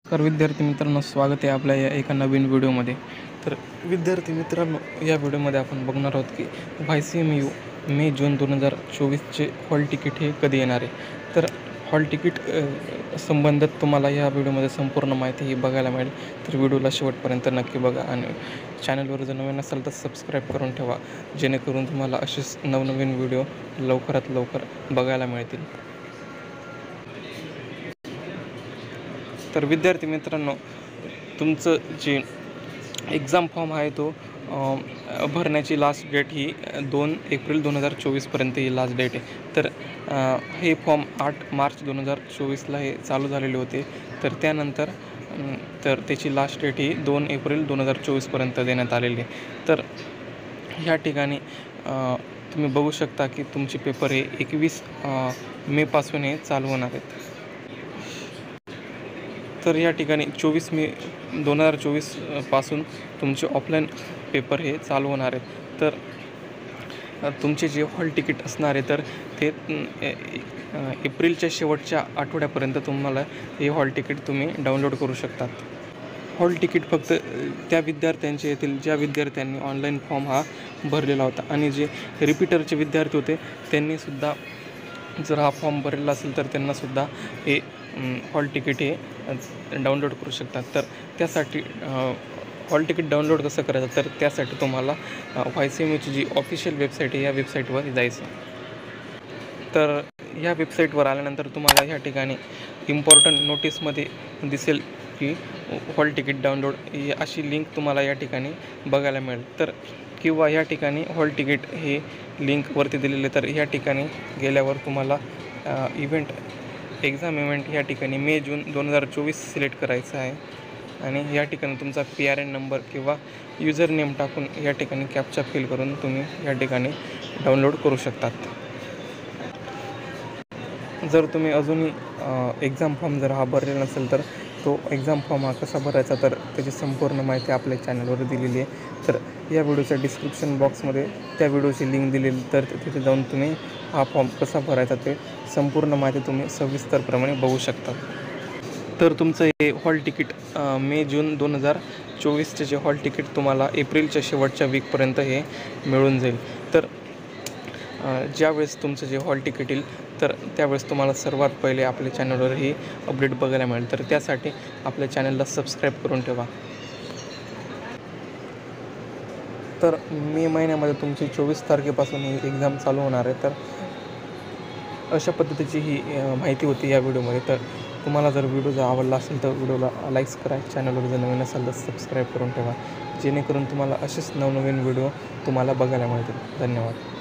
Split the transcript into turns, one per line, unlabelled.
तर विद्यार्थी मित्रांनो, स्वागत आहे आपल्या या एका नवीन व्हिडिओमध्ये. तर विद्यार्थी मित्रांनो, या व्हिडिओमध्ये आपण बघणार आहोत की YCMU मे जून 2024चे हॉल तिकीट हे कधी येणार आहे. तर हॉल तिकीट संबंधित तुम्हाला या व्हिडिओमध्ये संपूर्ण माहिती ही बघायला मिळेल. तर व्हिडिओला शेवटपर्यंत नक्की बघा आणि चॅनलवर जर नवीन असाल तर सबस्क्राईब करून ठेवा, जेणेकरून तुम्हाला असेच नवनवीन व्हिडिओ लवकरात लवकर बघायला मिळतील. तर विद्यार्थी मित्रांनो, तुमचं जे एक्झाम फॉर्म आहे तो भरण्याची लास्ट डेट ही 2 एप्रिल 2024पर्यंत ही लास्ट डेट आहे. तर हे फॉर्म 8 मार्च 2024ला हे चालू झालेले होते. तर त्यानंतर तर त्याची लास्ट डेट ही 2 एप्रिल 2024पर्यंत देण्यात आलेली आहे. तर ह्या ठिकाणी तुम्ही बघू शकता की तुमचे पेपर हे 21 मेपासून हे चालू होणार आहेत. तर या ठिकाणी 24 मे 2024 पासून तुमचे ऑफलाईन पेपर हे चालू होणार आहेत. तर तुमचे जे हॉल तिकीट असणार आहे तर ते एप्रिलच्या शेवटच्या आठवड्यापर्यंत तुम्हाला हे हॉल तिकीट तुम्ही डाउनलोड करू शकतात. हॉल तिकीट फक्त त्या विद्यार्थ्यांचे येतील ज्या विद्यार्थ्यांनी ऑनलाईन फॉर्म हा भरलेला होता, आणि जे रिपीटरचे विद्यार्थी होते त्यांनीसुद्धा जर हा फॉर्म भरलेला असेल तर त्यांनासुद्धा हे हॉल तिकीट हे डाउनलोड करू शकतात. तर त्यासाठी हॉल तिकीट डाउनलोड कसं करायचं, तर त्यासाठी तुम्हाला YCMUची जी ऑफिशियल वेबसाईट आहे या वेबसाईटवर जायचं. तर ह्या वेबसाईटवर आल्यानंतर तुम्हाला ह्या ठिकाणी इम्पॉर्टंट नोटीसमध्ये दिसेल की हॉल तिकीट डाउनलोड ही अशी लिंक तुम्हाला या ठिकाणी बघायला मिळेल. तर किंवा ह्या ठिकाणी हॉल तिकीट हे लिंकवरती दिलेले. तर ह्या ठिकाणी गेल्यावर तुम्हाला एक्झाम इव्हेंट ह्या ठिकाणी मे जून 2024 सिलेक्ट करायचं आहे, आणि या ठिकाणी तुमचा PRN नंबर किंवा युजर नेम टाकून या ठिकाणी कॅप्चा फिल करून तुम्ही या ठिकाणी डाउनलोड करू शकतात. जर तुम्ही अजूनही एक्झाम फॉर्म जर हा भरलेला नसेल तर तो एक्झाम फॉर्म हा कसा भरायचा, तर त्याची संपूर्ण माहिती आपल्या चॅनलवर दिलेली आहे. तर या व्हिडिओच्या डिस्क्रिप्शन बॉक्समध्ये त्या व्हिडिओची लिंक दिलेली, तर तिथे जाऊन तुम्ही हा फॉर्म कसा भरायचा ते संपूर्ण माहिती तुम्ही सविस्तरप्रमाणे बघू शकता. तर तुमचं हे हॉल तिकीट मे जून 2024चे जे हॉल तिकीट तुम्हाला एप्रिलच्या शेवटच्या वीकपर्यंत हे मिळून जाईल. तर ज्यावेळेस तुमचं जे हॉल तिकीट येईल तर त्यावेळेस तुम्हाला सर्वात पहिले आपल्या चॅनलवर ही अपडेट बघायला मिळेल. तर त्यासाठी आपल्या चॅनलला सबस्क्राईब करून ठेवा. तर मे महिन्यामध्ये तुमची 24 तारखेपासून ही एक्झाम चालू होणार आहे. तर अशा पद्धतीची ही माहिती होती या व्हिडिओमध्ये. तर तुम्हाला जर व्हिडिओ जर आवडला असेल तर व्हिडिओला लाईक्स करा, चॅनलवर जर नवीन असाल तर सबस्क्राईब करून ठेवा, जेणेकरून तुम्हाला असेच नवनवीन व्हिडिओ तुम्हाला बघायला मिळतील. धन्यवाद.